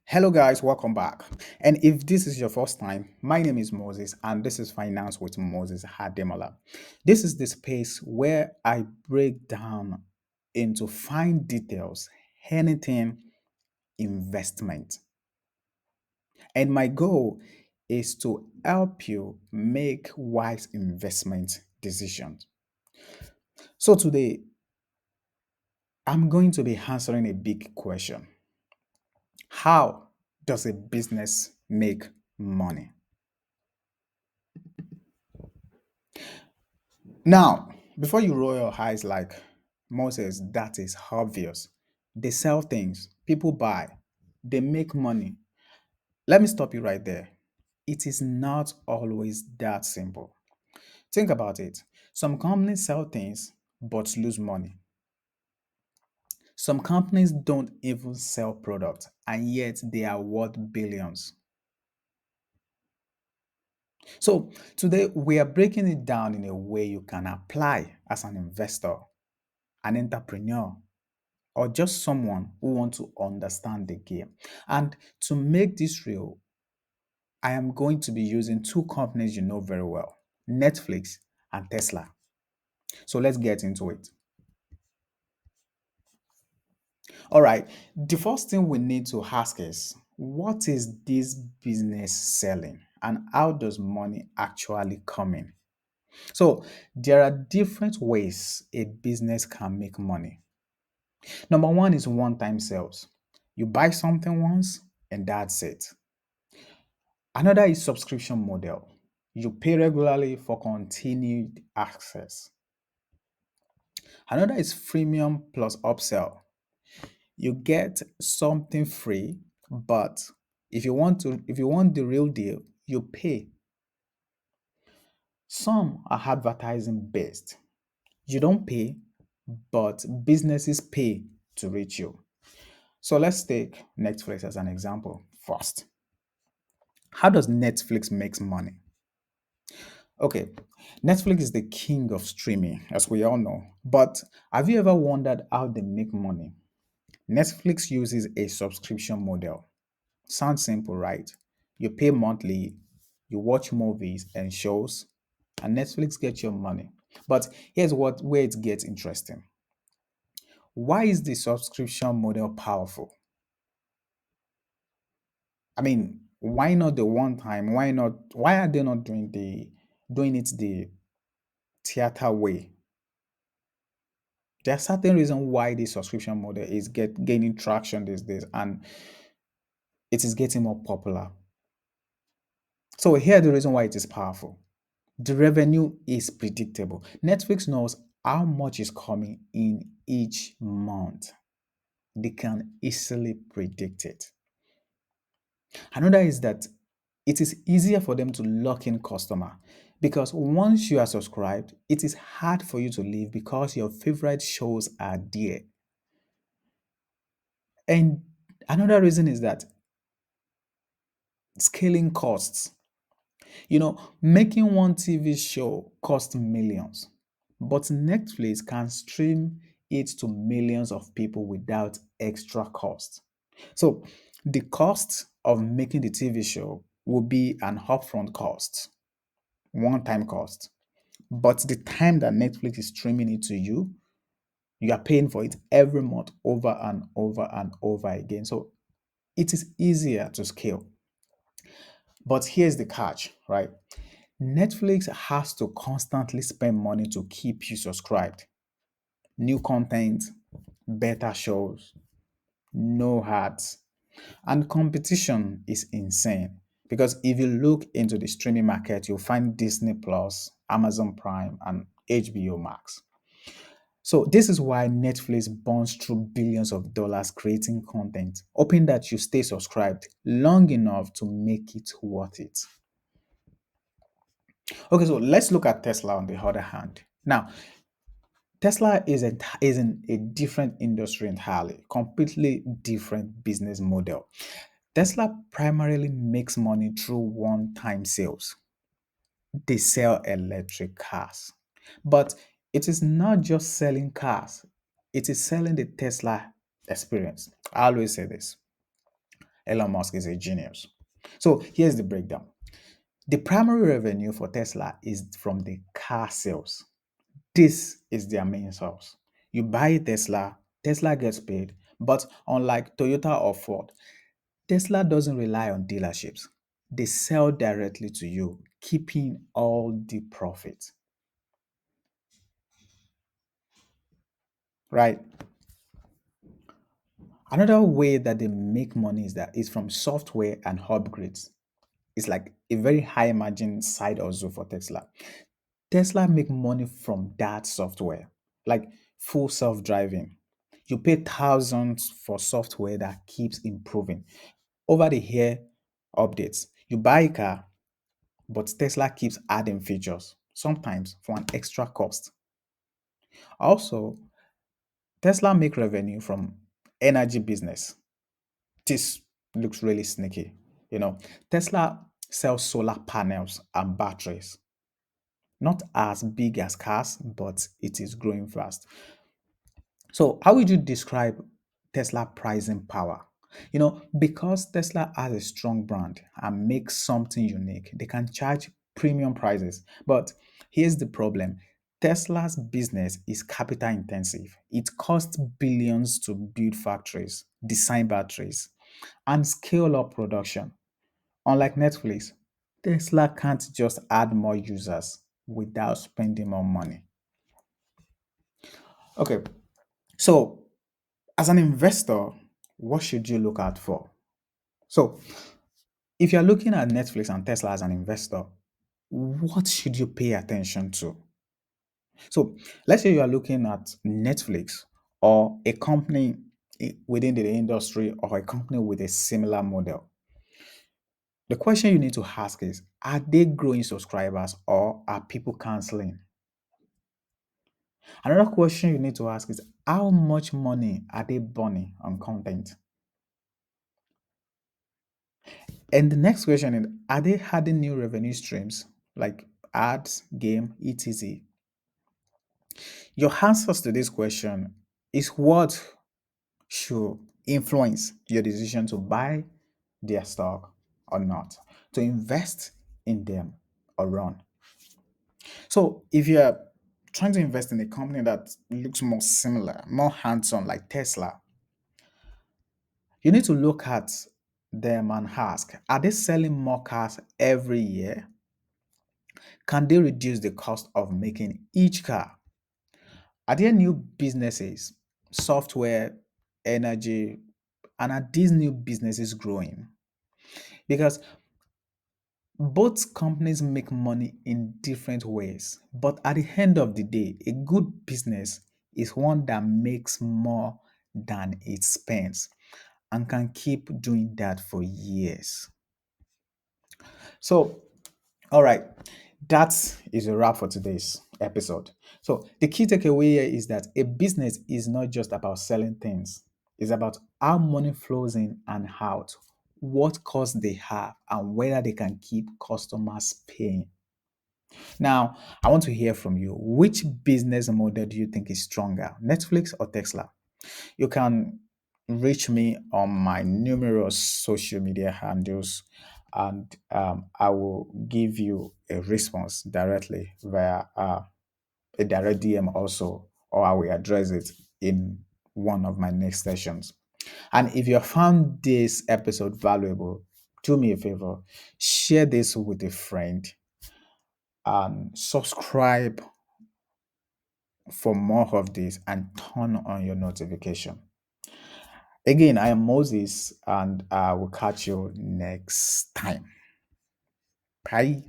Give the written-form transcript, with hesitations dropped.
Hello, guys, welcome back. And if this is your first time, my name is Moses, and this is Finance with Moses Hademola. This is the space where I break down into fine details anything investment. And my goal is to help you make wise investment decisions. So today, I'm going to be answering a big question. How does a business make money? Now, before you roll your eyes like Moses, that is obvious. They sell things, people buy, they make money. Let me stop you right there. It is not always that simple. Think about it. Some companies sell things but lose money. Some companies don't even sell products and yet they are worth billions. So, today we are breaking it down in a way you can apply as an investor, an entrepreneur, or just someone who wants to understand the game. And to make this real, I am going to be using two companies you know very well, Netflix and Tesla. So let's get into it. All right, the first thing we need to ask is what is this business selling and how does money actually come in? So there are different ways a business can make money. Number one is one time sales. You buy something once and that's it. Another is subscription model. You pay regularly for continued access. Another is freemium plus upsell. You get something free, but if you want the real deal, you pay. Some are advertising based. You don't pay, but businesses pay to reach you. So let's take Netflix as an example first. How does Netflix makes money? Okay, Netflix is the king of streaming, as we all know. But have you ever wondered how they make money? Netflix uses a subscription model. Sounds simple, right? You pay monthly, you watch movies and shows, and Netflix gets your money. But here's what where it gets interesting. Why is the subscription model powerful? I mean, why not the one time? Why are they not doing it the theater way? There are certain reasons why the subscription model is gaining traction these days and it is getting more popular. So here are the reason why it is powerful. The revenue is predictable. Netflix knows how much is coming in each month. They can easily predict it. Another is that it is easier for them to lock in customer because once you are subscribed, it is hard for you to leave because your favorite shows are there. And another reason is that scaling costs. Making one TV show costs millions, but Netflix can stream it to millions of people without extra cost. So the cost of making the TV show will be an upfront cost, one time cost. But the time that Netflix is streaming it to you, you are paying for it every month over and over and over again. So it is easier to scale. But here's the catch, right? Netflix has to constantly spend money to keep you subscribed. New content, better shows, no ads. And competition is insane. Because if you look into the streaming market, you'll find Disney Plus, Amazon Prime, and HBO Max. So this is why Netflix burns through billions of dollars creating content, hoping that you stay subscribed long enough to make it worth it. Okay, so let's look at Tesla on the other hand. Now, Tesla is in a different industry entirely, completely different business model. Tesla primarily makes money through one-time sales. They sell electric cars. But it is not just selling cars, it is selling the Tesla experience. I always say this. Elon Musk is a genius. So here's the breakdown. The primary revenue for Tesla is from the car sales. This is their main source. You buy a Tesla, Tesla gets paid, but unlike Toyota or Ford, Tesla doesn't rely on dealerships. They sell directly to you, keeping all the profit. Right? Another way that they make money is from software and upgrades. It's like a very high margin side hustle for Tesla. Tesla make money from that software, like full self-driving. You pay thousands for software that keeps improving. Over the air updates. You buy a car, but Tesla keeps adding features, sometimes for an extra cost. Also, Tesla make revenue from energy business. This looks really sneaky. You know, Tesla sells solar panels and batteries. Not as big as cars, but it is growing fast. So, how would you describe Tesla pricing power? Because Tesla has a strong brand and makes something unique, they can charge premium prices. But here's the problem. Tesla's business is capital intensive. It costs billions to build factories, design batteries, and scale up production. Unlike Netflix, Tesla can't just add more users without spending more money. Okay, so as an investor, what should you look out for? So, if you're looking at Netflix and Tesla as an investor, what should you pay attention to? So, let's say you are looking at Netflix or a company within the industry or a company with a similar model. The question you need to ask is, are they growing subscribers or are people canceling? Another question you need to ask is, how much money are they burning on content? And the next question is, are they adding new revenue streams like ads, game, etc.? Your answers to this question is what should influence your decision to buy their stock or not, to invest in them or run. So if you're trying to invest in a company that looks more similar, more hands-on like Tesla, you need to look at them and ask, are they selling more cars every year? Can they reduce the cost of making each car? Are there new businesses, software, energy, and are these new businesses growing? Because both companies make money in different ways, but at the end of the day, a good business is one that makes more than it spends and can keep doing that for years. So, all right, that is a wrap for today's episode. So, the key takeaway here is that a business is not just about selling things, it's about how money flows in and out, what costs they have, and whether they can keep customers paying. Now, I want to hear from you. Which business model do you think is stronger, Netflix or Tesla? You can reach me on my numerous social media handles and I will give you a response directly via a direct DM also, or I will address it in one of my next sessions. And if you have found this episode valuable, do me a favor, share this with a friend and subscribe for more of this and turn on your notification. Again, I am Moses and I will catch you next time. Bye.